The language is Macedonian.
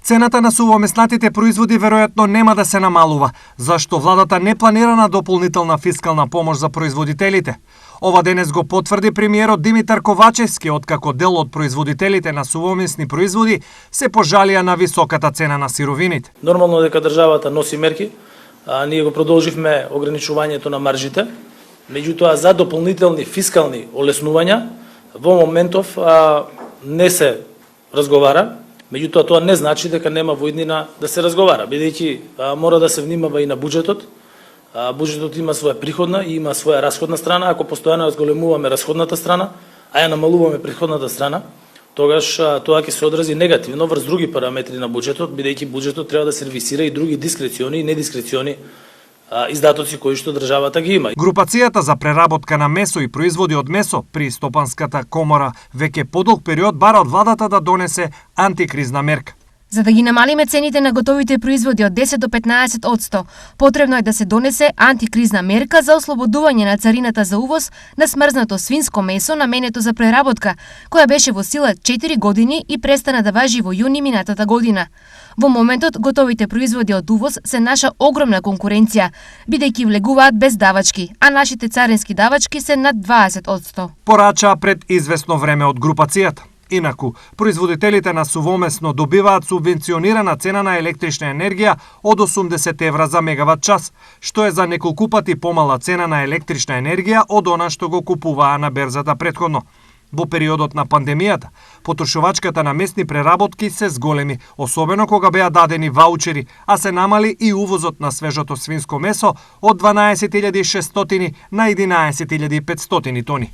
Цената на сувомеснатите производи веројатно нема да се намалува, зашто владата не планира на дополнителна фискална помош за производителите. Ова денес го потврди премиерот Димитар Ковачевски, откако дел од производителите на сувомесни производи се пожалија на високата цена на сировините. Нормално дека државата носи мерки, ние го продолживме ограничувањето на маржите, меѓутоа за дополнителни фискални олеснувања во моментов не се разговара. Меѓутоа тоа не значи дека нема воиднина да се разговара, бидејќи мора да се внимава и на буџетот. Буџетот има своја приходна и има своја расходна страна. Ако постојано разголемуваме расходната страна, а ја намалуваме приходната страна, тогаш тоа ќе се одрази негативно врз други параметри на буџетот, бидејќи буџетот треба да сервисира и други дискрециони и недискрециони издатоци кои што државата ги има. Групацијата за преработка на месо и производи од месо при Стопанската комора веќе подолг период бара од владата да донесе антикризна мерка. За да ги намалиме цените на готовите производи од 10 до 15%, потребно е да се донесе антикризна мерка за ослободување на царината за увоз на смрзнато свинско месо наменето за преработка, која беше во сила 4 години и престана да важи во јуни минатата година. Во моментот, готовите производи од увоз се наша огромна конкуренција, бидејќи влегуваат без давачки, а нашите царински давачки се над 20%. Порача пред известно време од групацијата. Инаку, производителите на сувомесно добиваат субвенционирана цена на електрична енергија од 80 евра за мегават час, што е за неколку пати помала цена на електрична енергија од она што го купуваа на берзата претходно. Во периодот на пандемијата, потрошувачката на месни преработки се зголеми, особено кога беа дадени ваучери, а се намали и увозот на свежото свинско месо од 12.600 на 11.500 тони.